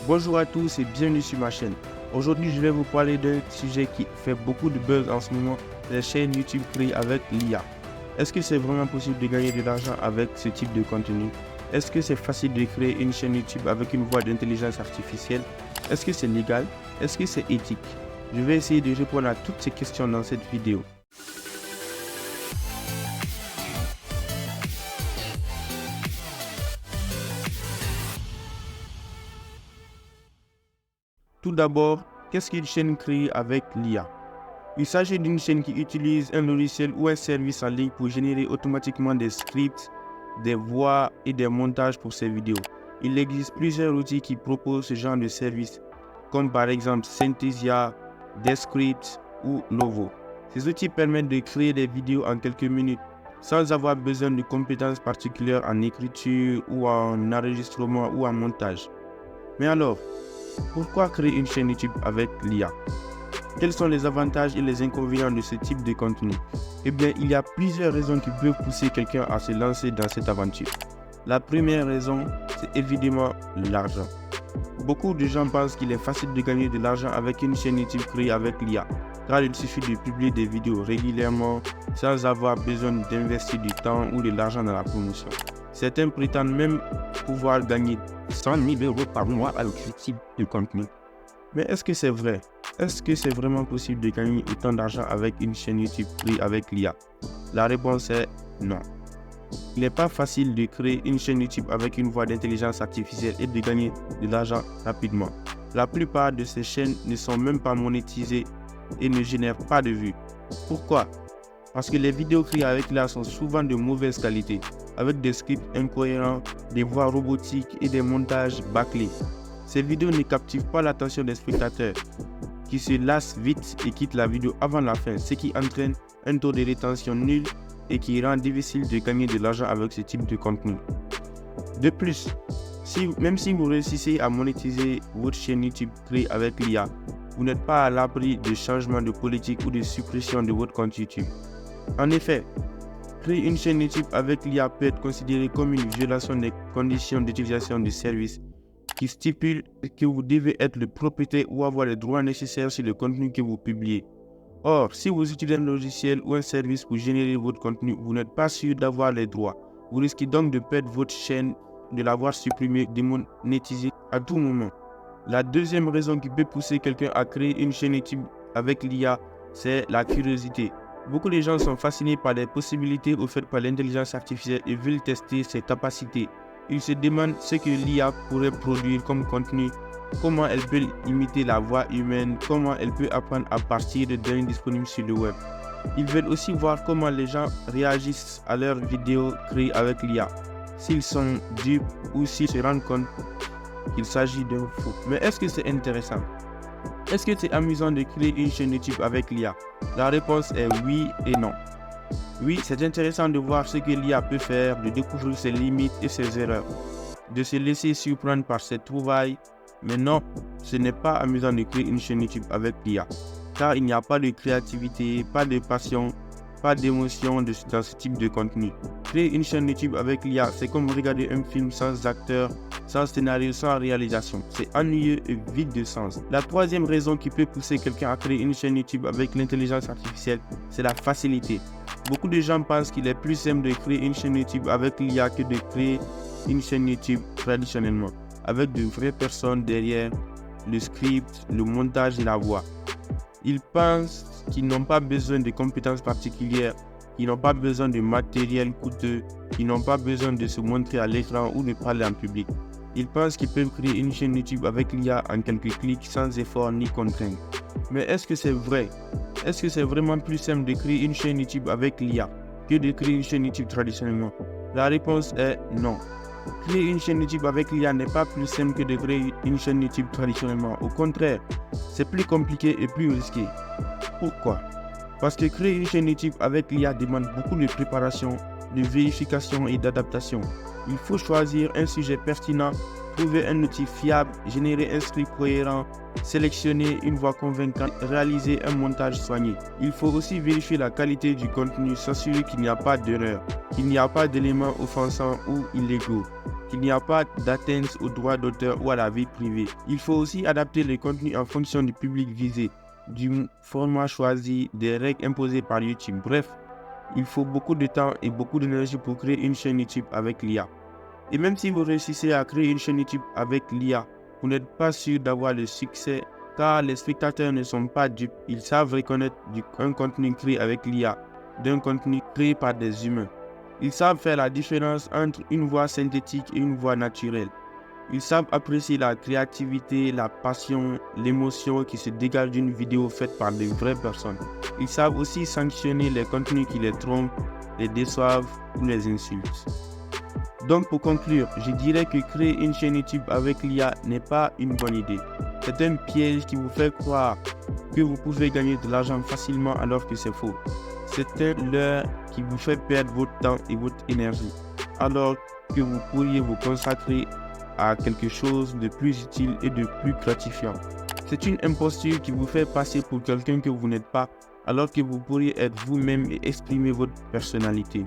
Bonjour à tous et bienvenue sur ma chaîne. Aujourd'hui, je vais vous parler d'un sujet qui fait beaucoup de buzz en ce moment, les chaînes YouTube créées avec l'IA. Est-ce que c'est vraiment possible de gagner de l'argent avec ce type de contenu? Est-ce que c'est facile de créer une chaîne YouTube avec une voix d'intelligence artificielle? Est-ce que c'est légal? Est-ce que c'est éthique? Je vais essayer de répondre à toutes ces questions dans cette vidéo. Tout d'abord, qu'est-ce qu'une chaîne créée avec l'IA? Il s'agit d'une chaîne qui utilise un logiciel ou un service en ligne pour générer automatiquement des scripts, des voix et des montages pour ses vidéos. Il existe plusieurs outils qui proposent ce genre de service, comme par exemple Synthesia, Descript ou Novo. Ces outils permettent de créer des vidéos en quelques minutes, sans avoir besoin de compétences particulières en écriture ou en enregistrement ou en montage. Mais alors, pourquoi créer une chaîne YouTube avec l'IA? Quels sont les avantages et les inconvénients de ce type de contenu? Eh bien, il y a plusieurs raisons qui peuvent pousser quelqu'un à se lancer dans cette aventure. La première raison, c'est évidemment l'argent. Beaucoup de gens pensent qu'il est facile de gagner de l'argent avec une chaîne YouTube créée avec l'IA, car il suffit de publier des vidéos régulièrement sans avoir besoin d'investir du temps ou de l'argent dans la promotion. Certains prétendent même pouvoir gagner 100 000 € par mois avec ce type de contenu. Mais est-ce que c'est vrai? Est-ce que c'est vraiment possible de gagner autant d'argent avec une chaîne YouTube créée avec l'IA? La réponse est non. Il n'est pas facile de créer une chaîne YouTube avec une voix d'intelligence artificielle et de gagner de l'argent rapidement. La plupart de ces chaînes ne sont même pas monétisées et ne génèrent pas de vues. Pourquoi? Parce que les vidéos créées avec l'IA sont souvent de mauvaise qualité, avec des scripts incohérents, des voix robotiques et des montages bâclés. Ces vidéos ne captivent pas l'attention des spectateurs, qui se lassent vite et quittent la vidéo avant la fin, ce qui entraîne un taux de rétention nul et qui rend difficile de gagner de l'argent avec ce type de contenu. De plus, même si vous réussissez à monétiser votre chaîne YouTube créée avec l'IA, vous n'êtes pas à l'abri de changements de politique ou de suppression de votre compte YouTube. En effet, créer une chaîne YouTube avec l'IA peut être considéré comme une violation des conditions d'utilisation du service qui stipule que vous devez être le propriétaire ou avoir les droits nécessaires sur le contenu que vous publiez. Or, si vous utilisez un logiciel ou un service pour générer votre contenu, vous n'êtes pas sûr d'avoir les droits. Vous risquez donc de perdre votre chaîne, de l'avoir supprimée, démonétisée à tout moment. La deuxième raison qui peut pousser quelqu'un à créer une chaîne YouTube avec l'IA, c'est la curiosité. Beaucoup de gens sont fascinés par les possibilités offertes par l'intelligence artificielle et veulent tester ses capacités. Ils se demandent ce que l'IA pourrait produire comme contenu, comment elle peut imiter la voix humaine, comment elle peut apprendre à partir de données disponibles sur le web. Ils veulent aussi voir comment les gens réagissent à leurs vidéos créées avec l'IA, s'ils sont dupes ou s'ils se rendent compte qu'il s'agit d'un faux. Mais est-ce que c'est intéressant? Est-ce que c'est amusant de créer une chaîne YouTube avec l'IA? La réponse est oui et non. Oui, c'est intéressant de voir ce que l'IA peut faire, de découvrir ses limites et ses erreurs, de se laisser surprendre par ses trouvailles. Mais non, ce n'est pas amusant de créer une chaîne YouTube avec l'IA, car il n'y a pas de créativité, pas de passion, pas d'émotion dans ce type de contenu. Créer une chaîne YouTube avec l'IA, c'est comme regarder un film sans acteur, sans scénario, sans réalisation. C'est ennuyeux et vide de sens. La troisième raison qui peut pousser quelqu'un à créer une chaîne YouTube avec l'intelligence artificielle, c'est la facilité. Beaucoup de gens pensent qu'il est plus simple de créer une chaîne YouTube avec l'IA que de créer une chaîne YouTube traditionnellement, avec de vraies personnes derrière le script, le montage et la voix. Ils pensent qu'ils n'ont pas besoin de compétences particulières, qu'ils n'ont pas besoin de matériel coûteux, qu'ils n'ont pas besoin de se montrer à l'écran ou de parler en public. Ils pensent qu'ils peuvent créer une chaîne YouTube avec l'IA en quelques clics sans effort ni contrainte. Mais est-ce que c'est vrai? Est-ce que c'est vraiment plus simple de créer une chaîne YouTube avec l'IA que de créer une chaîne YouTube traditionnellement? La réponse est non. Créer une chaîne YouTube avec l'IA n'est pas plus simple que de créer une chaîne YouTube traditionnellement. Au contraire, c'est plus compliqué et plus risqué. Pourquoi? Parce que créer une chaîne YouTube avec l'IA demande beaucoup de préparation, de vérification et d'adaptation. Il faut choisir un sujet pertinent, trouver un outil fiable, générer un script cohérent, sélectionner une voix convaincante, réaliser un montage soigné. Il faut aussi vérifier la qualité du contenu, s'assurer qu'il n'y a pas d'erreur, qu'il n'y a pas d'éléments offensants ou illégaux. qu'il n'y a pas d'atteinte aux droits d'auteur ou à la vie privée. Il faut aussi adapter les contenus en fonction du public visé, du format choisi, des règles imposées par YouTube. Bref, il faut beaucoup de temps et beaucoup d'énergie pour créer une chaîne YouTube avec l'IA. Et même si vous réussissez à créer une chaîne YouTube avec l'IA, vous n'êtes pas sûr d'avoir le succès car les spectateurs ne sont pas dupes. Ils savent reconnaître un contenu créé avec l'IA d'un contenu créé par des humains. Ils savent faire la différence entre une voix synthétique et une voix naturelle. Ils savent apprécier la créativité, la passion, l'émotion qui se dégage d'une vidéo faite par de vraies personnes. Ils savent aussi sanctionner les contenus qui les trompent, les déçoivent ou les insultent. Donc pour conclure, je dirais que créer une chaîne YouTube avec l'IA n'est pas une bonne idée. C'est un piège qui vous fait croire que vous pouvez gagner de l'argent facilement alors que c'est faux. C'est un leurre qui vous fait perdre votre temps et votre énergie, alors que vous pourriez vous consacrer à quelque chose de plus utile et de plus gratifiant. C'est une imposture qui vous fait passer pour quelqu'un que vous n'êtes pas, alors que vous pourriez être vous-même et exprimer votre personnalité.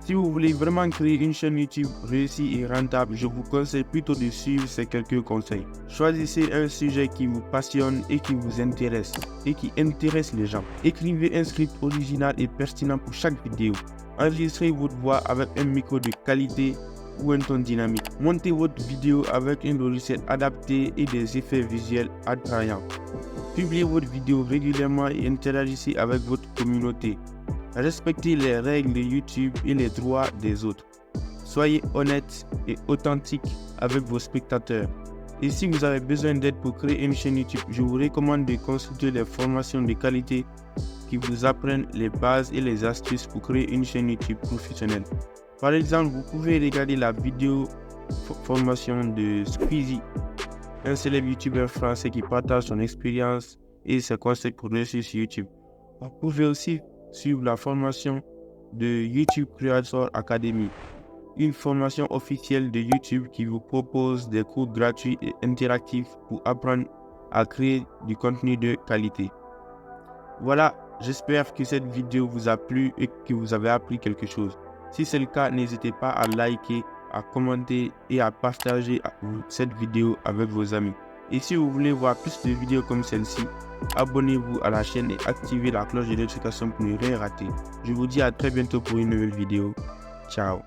Si vous voulez vraiment créer une chaîne YouTube réussie et rentable, je vous conseille plutôt de suivre ces quelques conseils. Choisissez un sujet qui vous passionne et qui vous intéresse et qui intéresse les gens. Écrivez un script original et pertinent pour chaque vidéo. Enregistrez votre voix avec un micro de qualité ou un ton dynamique. Montez votre vidéo avec un logiciel adapté et des effets visuels attrayants. Publiez votre vidéo régulièrement et interagissez avec votre communauté. Respectez les règles de YouTube et les droits des autres. Soyez honnête et authentique avec vos spectateurs. Et si vous avez besoin d'aide pour créer une chaîne YouTube, je vous recommande de consulter les formations de qualité qui vous apprennent les bases et les astuces pour créer une chaîne YouTube professionnelle. Par exemple, vous pouvez regarder la vidéo formation de Squeezie, un célèbre YouTuber français qui partage son expérience et ses conseils pour réussir sur YouTube. Vous pouvez aussi suivre la formation de YouTube Creator Academy, une formation officielle de YouTube qui vous propose des cours gratuits et interactifs pour apprendre à créer du contenu de qualité. Voilà, j'espère que cette vidéo vous a plu et que vous avez appris quelque chose. Si c'est le cas, n'hésitez pas à liker, à commenter et à partager cette vidéo avec vos amis. Et si vous voulez voir plus de vidéos comme celle-ci, abonnez-vous à la chaîne et activez la cloche de notification pour ne rien rater. Je vous dis à très bientôt pour une nouvelle vidéo. Ciao.